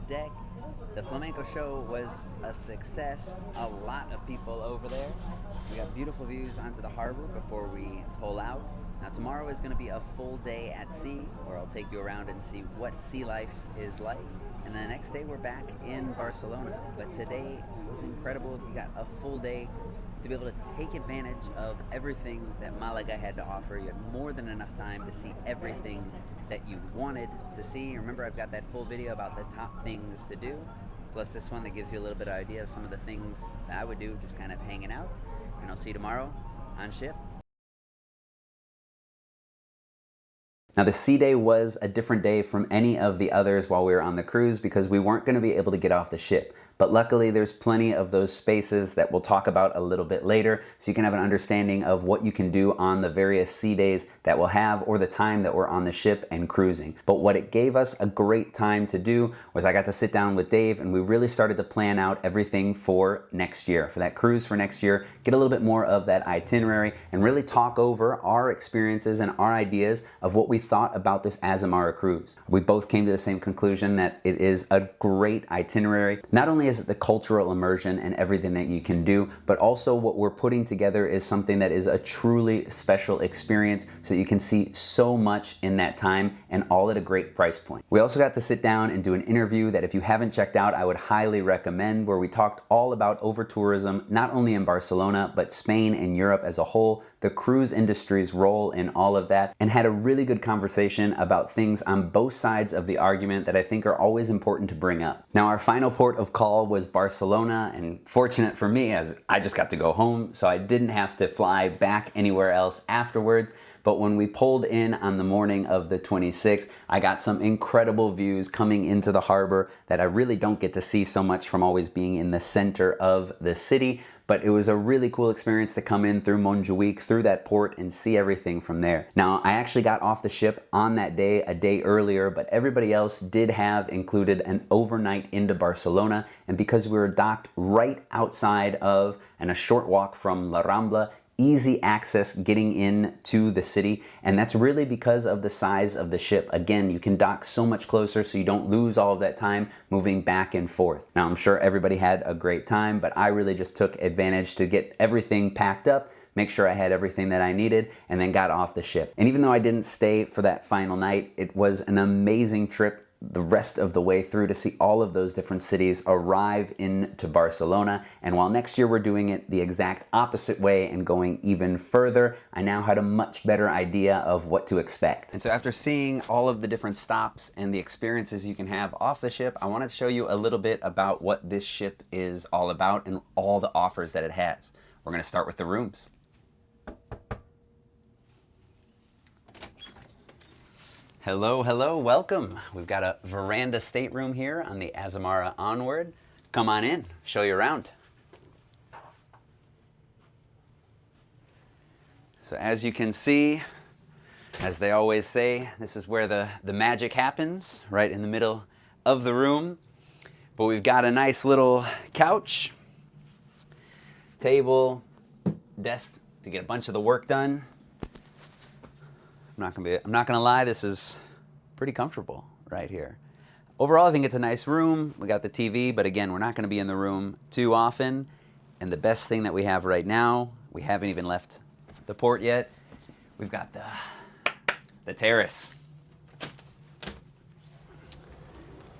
deck. The flamenco show was a success. A lot of people over there. We got beautiful views onto the harbor before we pull out. Now tomorrow is going to be a full day at sea, where I'll take you around and see what sea life is like. And then the next day we're back in Barcelona. But today was incredible. You got a full day to be able to take advantage of everything that Malaga had to offer. You had more than enough time to see everything that you wanted to see. Remember, I've got that full video about the top things to do, plus this one that gives you a little bit of idea of some of the things that I would do just kind of hanging out. And I'll see you tomorrow on ship. Now the sea day was a different day from any of the others while we were on the cruise because we weren't going to be able to get off the ship. But luckily there's plenty of those spaces that we'll talk about a little bit later, so you can have an understanding of what you can do on the various sea days that we'll have, or the time that we're on the ship and cruising. But what it gave us a great time to do was I got to sit down with Dave and we really started to plan out everything for next year, for that cruise for next year, get a little bit more of that itinerary and really talk over our experiences and our ideas of what we thought about this Azamara cruise. We both came to the same conclusion that it is a great itinerary. Not only is it the cultural immersion and everything that you can do, but also what we're putting together is something that is a truly special experience, so you can see so much in that time and all at a great price point. We also got to sit down and do an interview that if you haven't checked out, I would highly recommend, where we talked all about over-tourism, not only in Barcelona, but Spain and Europe as a whole, the cruise industry's role in all of that, and had a really good conversation about things on both sides of the argument that I think are always important to bring up. Now, our final port of call was Barcelona, and fortunate for me, as I just got to go home, so I didn't have to fly back anywhere else afterwards. But when we pulled in on the morning of the 26th, I got some incredible views coming into the harbor that I really don't get to see so much from always being in the center of the city. But it was a really cool experience to come in through Montjuic, through that port, and see everything from there. Now, I actually got off the ship on that day, a day earlier, but everybody else did have included an overnight into Barcelona. And because we were docked right outside of, and a short walk from La Rambla, easy access getting into the city, and that's really because of the size of the ship. Again, you can dock so much closer so you don't lose all of that time moving back and forth. Now, I'm sure everybody had a great time, but I really just took advantage to get everything packed up, make sure I had everything that I needed, and then got off the ship. And even though I didn't stay for that final night, it was an amazing trip the rest of the way through to see all of those different cities arrive into Barcelona. And while next year we're doing it the exact opposite way and going even further, I now had a much better idea of what to expect. And so after seeing all of the different stops and the experiences you can have off the ship, I wanted to show you a little bit about what this ship is all about and all the offers that it has. We're going to start with the rooms. Hello, hello, welcome. We've got a veranda stateroom here on the Azamara Onward. Come on in, show you around. So as you can see, as they always say, this is where the magic happens, right in the middle of the room. But we've got a nice little couch, table, desk to get a bunch of the work done. I'm not gonna lie, this is pretty comfortable right here. Overall, I think it's a nice room. We got the TV, but again, we're not gonna be in the room too often. And the best thing that we have right now, we haven't even left the port yet. We've got the terrace.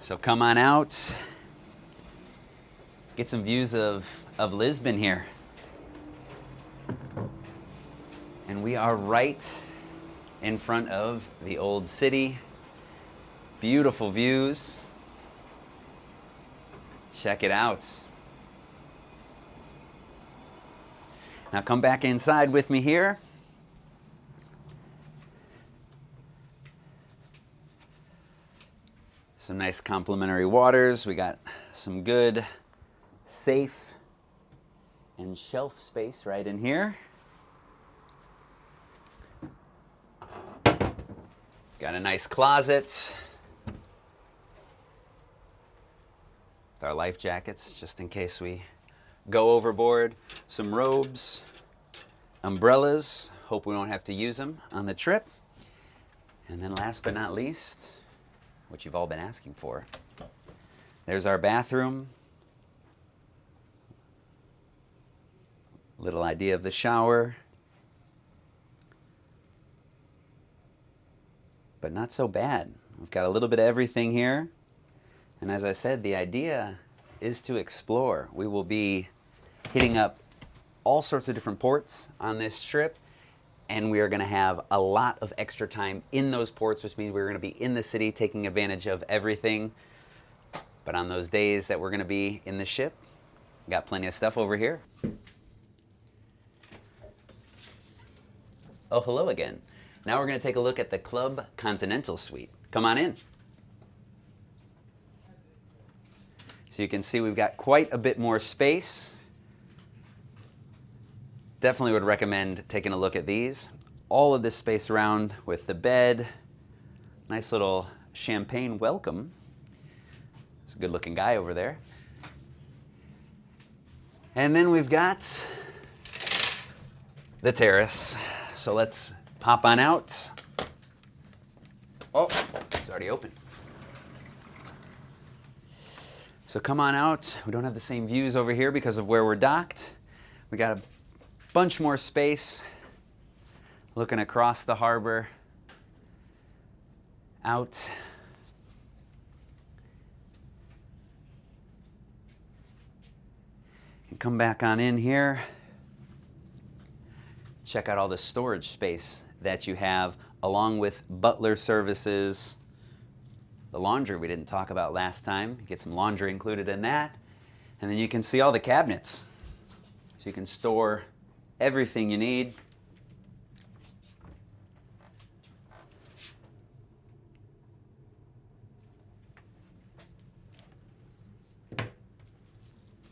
So come on out, get some views of Lisbon here. And we are right in front of the old city. Beautiful views. Check it out. Now come back inside with me here. Some nice complimentary waters. We got some good safe and shelf space right in here. Got a nice closet with our life jackets, just in case we go overboard. Some robes, umbrellas. Hope we won't have to use them on the trip. And then last but not least, what you've all been asking for, There's our bathroom. Little idea of the shower. But not so bad. We've got a little bit of everything here. And as I said, the idea is to explore. We will be hitting up all sorts of different ports on this trip, and we are going to have a lot of extra time in those ports, which means we're going to be in the city taking advantage of everything. But on those days that we're going to be in the ship, we got plenty of stuff over here. Oh, hello again. Now we're going to take a look at the Club Continental Suite. Come on in. So you can see we've got quite a bit more space. Definitely would recommend taking a look at these. All of this space around with the bed. Nice little champagne welcome. It's a good looking guy over there. And then we've got the terrace. So let's pop on out. Oh, it's already open. So come on out. We don't have the same views over here because of where we're docked. We got a bunch more space looking across the harbor out. And come back on in here. Check out all the storage space that you have, along with butler services. The laundry we didn't talk about last time. You get some laundry included in that. And then you can see all the cabinets. So you can store everything you need.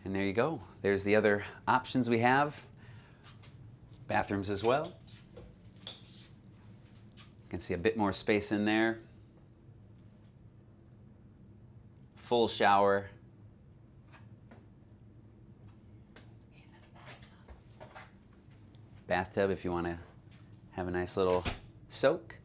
And there you go. There's the other options we have. Bathrooms as well. You can see a bit more space in there. Full shower. Bathtub if you want to have a nice little soak.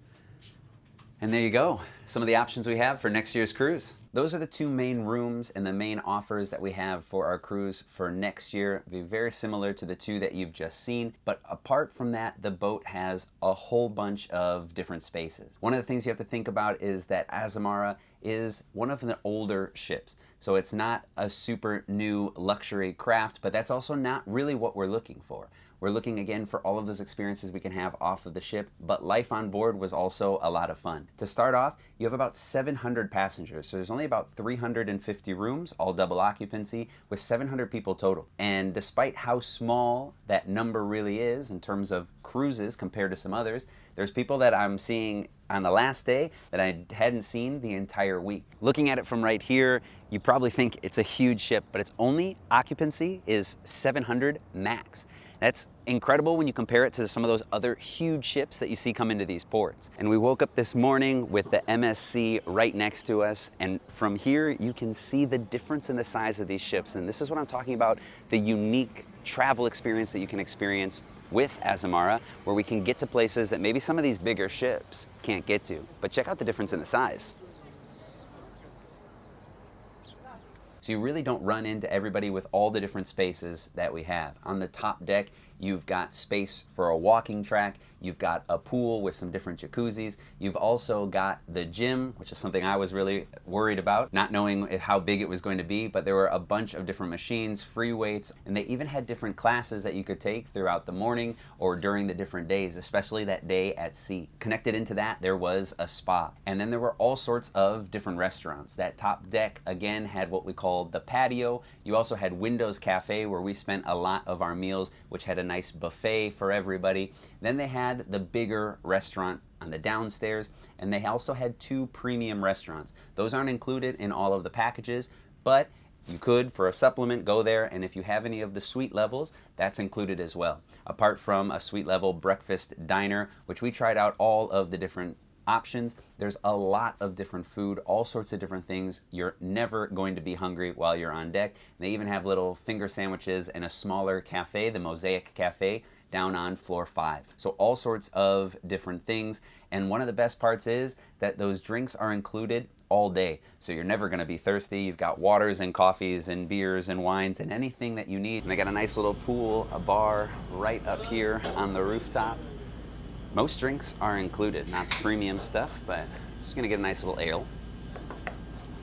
And there you go. Some of the options we have for next year's cruise. Those are the two main rooms and the main offers that we have for our cruise for next year. It'll be very similar to the two that you've just seen, but apart from that, the boat has a whole bunch of different spaces. One of the things you have to think about is that Azamara is one of the older ships. So it's not a super new luxury craft, but that's also not really what we're looking for. We're looking again for all of those experiences we can have off of the ship, but life on board was also a lot of fun. To start off, you have about 700 passengers, so there's only about 350 rooms, all double occupancy, with 700 people total. And despite how small that number really is in terms of cruises compared to some others, there's people that I'm seeing on the last day that I hadn't seen the entire week. Looking at it from right here, you probably think it's a huge ship, but its only occupancy is 700 max. That's incredible when you compare it to some of those other huge ships that you see come into these ports. And we woke up this morning with the MSC right next to us, and from here you can see the difference in the size of these ships. And this is what I'm talking about, the unique travel experience that you can experience with Azamara, where we can get to places that maybe some of these bigger ships can't get to. But check out the difference in the size. So you really don't run into everybody with all the different spaces that we have. On the top deck, you've got space for a walking track. You've got a pool with some different jacuzzis. You've also got the gym, which is something I was really worried about, not knowing how big it was going to be, but there were a bunch of different machines, free weights, and they even had different classes that you could take throughout the morning or during the different days, especially that day at sea. Connected into that, there was a spa. And then there were all sorts of different restaurants. That top deck, again, had what we called the patio. You also had Windows Cafe, where we spent a lot of our meals, which had a nice buffet for everybody. Then they had the bigger restaurant on the downstairs, and they also had 2 premium restaurants. Those aren't included in all of the packages, but you could, for a supplement, go there, and if you have any of the suite levels, that's included as well. Apart from a suite level breakfast diner, which we tried out all of the different options. There's a lot of different food, all sorts of different things. You're never going to be hungry while you're on deck. And they even have little finger sandwiches in a smaller cafe, the Mosaic Cafe, down on floor 5. So all sorts of different things. And one of the best parts is that those drinks are included all day. So you're never gonna be thirsty. You've got waters and coffees and beers and wines and anything that you need. And they got a nice little pool, a bar right up here on the rooftop. Most drinks are included, not premium stuff, but just gonna get a nice little ale.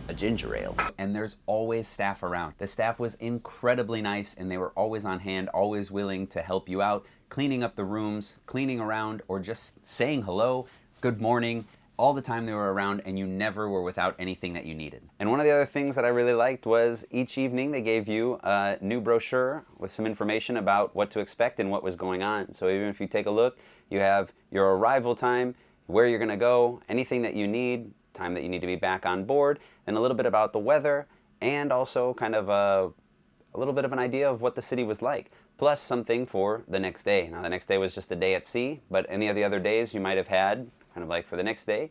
A ginger ale. And there's always staff around. The staff was incredibly nice and they were always on hand, always willing to help you out, cleaning up the rooms, cleaning around, or just saying hello, good morning. All the time they were around and you never were without anything that you needed. And one of the other things that I really liked was each evening they gave you a new brochure with some information about what to expect and what was going on. So even if you take a look, you have your arrival time, where you're gonna go, anything that you need, time that you need to be back on board, and a little bit about the weather, and also kind of a little bit of an idea of what the city was like, plus something for the next day. Now the next day was just a day at sea, but any of the other days you might have had, kind of like for the next day,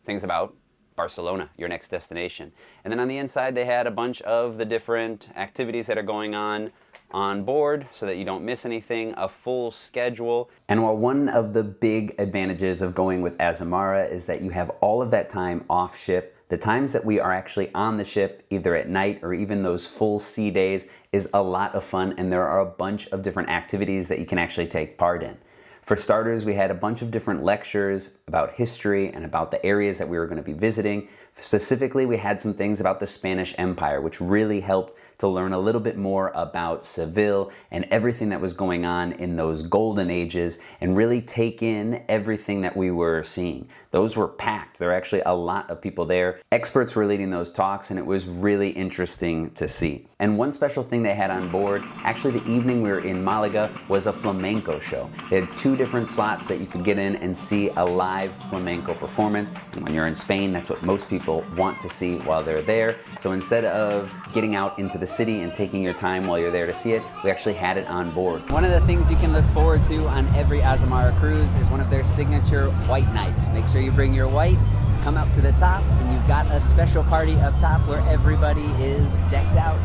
things about Barcelona, your next destination. And then on the inside they had a bunch of the different activities that are going on board so that you don't miss anything, a full schedule. And while one of the big advantages of going with Azamara is that you have all of that time off ship, the times that we are actually on the ship, either at night or even those full sea days, is a lot of fun, and there are a bunch of different activities that you can actually take part in. For starters, we had a bunch of different lectures about history and about the areas that we were going to be visiting. Specifically, we had some things about the Spanish Empire, which really helped to learn a little bit more about Seville and everything that was going on in those golden ages and really take in everything that we were seeing. Those were packed. There were actually a lot of people there. Experts were leading those talks and it was really interesting to see. And one special thing they had on board, actually the evening we were in Malaga, was a flamenco show. They had 2 different slots that you could get in and see a live flamenco performance. And when you're in Spain, that's what most people want to see while they're there. So instead of getting out into the city and taking your time while you're there to see it, we actually had it on board. One of the things you can look forward to on every Azamara cruise is one of their signature white nights. Make sure you bring your white, come up to the top, and you've got a special party up top where everybody is decked out.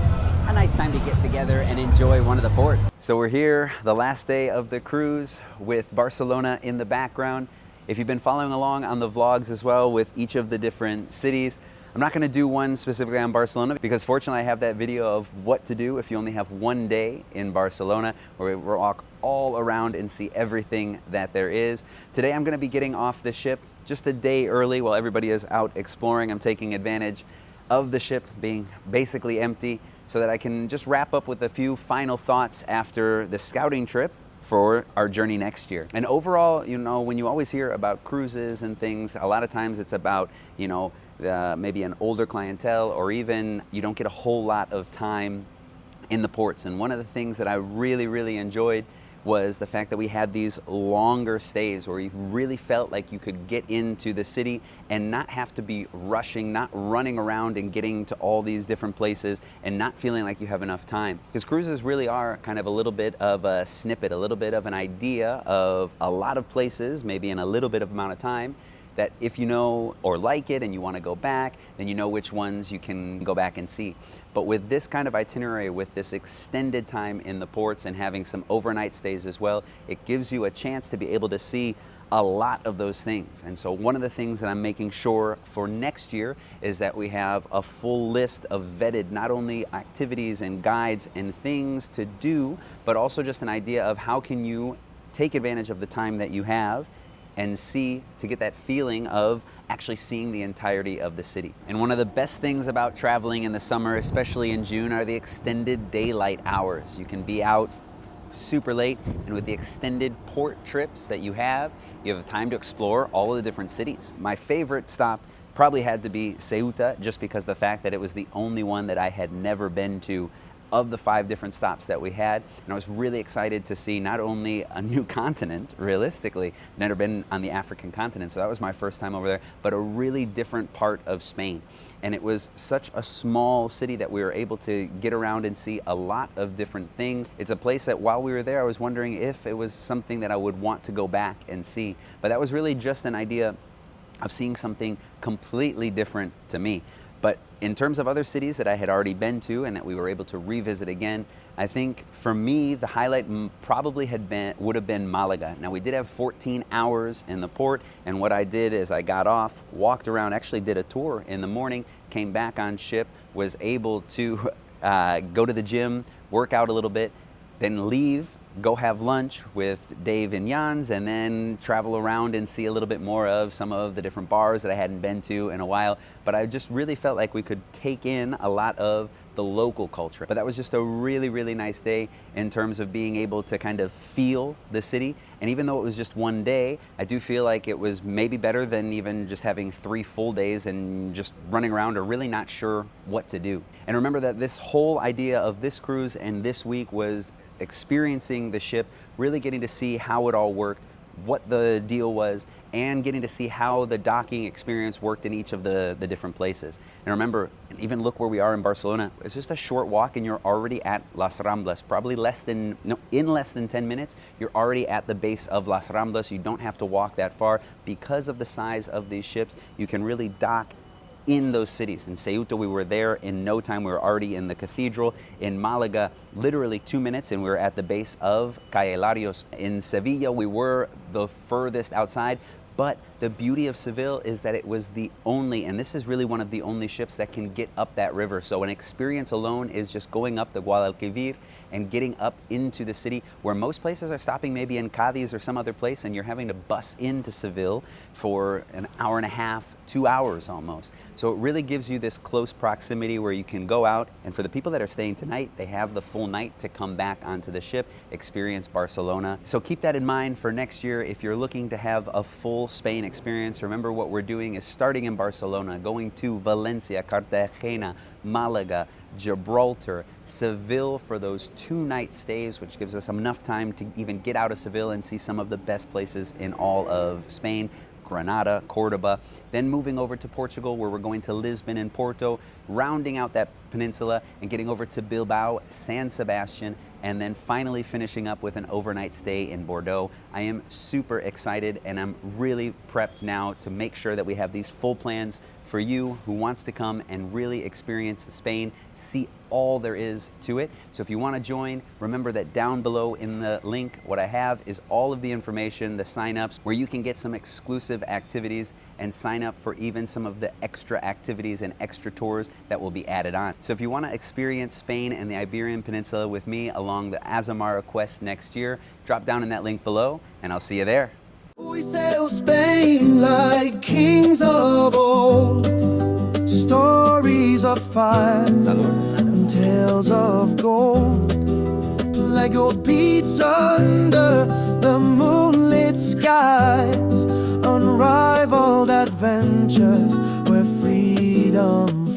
A nice time to get together and enjoy one of the ports. So we're here the last day of the cruise with Barcelona in the background. If you've been following along on the vlogs as well with each of the different cities, I'm not going to do one specifically on Barcelona because fortunately I have that video of what to do if you only have one day in Barcelona where we walk all around and see everything that there is. Today I'm going to be getting off the ship just a day early while everybody is out exploring. I'm taking advantage of the ship being basically empty so that I can just wrap up with a few final thoughts after the scouting trip for our journey next year. And overall, you know, when you always hear about cruises and things, a lot of times it's about, you know, maybe an older clientele, or even you don't get a whole lot of time in the ports. And one of the things that I really enjoyed was the fact that we had these longer stays where you really felt like you could get into the city and not have to be rushing, not running around and getting to all these different places and not feeling like you have enough time. Because cruises really are kind of a little bit of a snippet, a little bit of an idea of a lot of places, maybe in a little bit of amount of time, that if you know or like it and you want to go back, then you know which ones you can go back and see. But with this kind of itinerary, with this extended time in the ports and having some overnight stays as well, it gives you a chance to be able to see a lot of those things. And so one of the things that I'm making sure for next year is that we have a full list of vetted, not only activities and guides and things to do, but also just an idea of how can you take advantage of the time that you have and see, to get that feeling of actually seeing the entirety of the city. And one of the best things about traveling in the summer, especially in June, are the extended daylight hours. You can be out super late, and with the extended port trips that you have time to explore all of the different cities. My favorite stop probably had to be Ceuta, just because the fact that it was the only one that I had never been to of the 5 different stops that we had. And I was really excited to see not only a new continent, realistically, never been on the African continent, so that was my first time over there, but a really different part of Spain. And it was such a small city that we were able to get around and see a lot of different things. It's a place that while we were there, I was wondering if it was something that I would want to go back and see. But that was really just an idea of seeing something completely different to me. But in terms of other cities that I had already been to and that we were able to revisit again, I think for me the highlight probably would have been Malaga. Now we did have 14 hours in the port, and what I did is I got off, walked around, actually did a tour in the morning, came back on ship, was able to go to the gym, work out a little bit, then leave, go have lunch with Dave and Jans, and then travel around and see a little bit more of some of the different bars that I hadn't been to in a while. But I just really felt like we could take in a lot of the local culture. But that was just a really, really nice day in terms of being able to kind of feel the city. And even though it was just one day, I do feel like it was maybe better than even just having 3 full days and just running around or really not sure what to do. And remember that this whole idea of this cruise and this week was experiencing the ship, really getting to see how it all worked, what the deal was, and getting to see how the docking experience worked in each of the different places. And remember, even look where we are in Barcelona. It's just a short walk and you're already at Las Ramblas. Probably in less than 10 minutes, you're already at the base of Las Ramblas. You don't have to walk that far. Because of the size of these ships, you can really dock in those cities. In Ceuta, we were there in no time. We were already in the cathedral. In Malaga, literally 2 minutes, and we were at the base of Calle Larios. In Seville, we were the furthest outside. But the beauty of Seville is that it was the only, and this is really one of the only ships that can get up that river. So an experience alone is just going up the Guadalquivir and getting up into the city, where most places are stopping maybe in Cadiz or some other place, and you're having to bus into Seville for an hour and a half, 2 hours almost. So it really gives you this close proximity where you can go out, and for the people that are staying tonight, they have the full night to come back onto the ship, experience Barcelona. So keep that in mind for next year. If you're looking to have a full Spain experience, remember what we're doing is starting in Barcelona, going to Valencia, Cartagena, Malaga, Gibraltar, Seville for those 2-night stays, which gives us enough time to even get out of Seville and see some of the best places in all of Spain. Granada, Cordoba, then moving over to Portugal, where we're going to Lisbon and Porto, rounding out that peninsula and getting over to Bilbao, San Sebastian, and then finally finishing up with an overnight stay in Bordeaux. I am super excited, and I'm really prepped now to make sure that we have these full plans for you who wants to come and really experience Spain, see all there is to it. So if you want to join, remember that down below in the link, what I have is all of the information, the sign-ups, where you can get some exclusive activities and sign up for even some of the extra activities and extra tours that will be added on. So if you want to experience Spain and the Iberian Peninsula with me along the Azamara quest next year, drop down in that link below, and I'll see you there. We sail Spain like kings of old, stories of fire and tales of gold, like gold beats under the moonlit skies, unrivaled adventures where freedom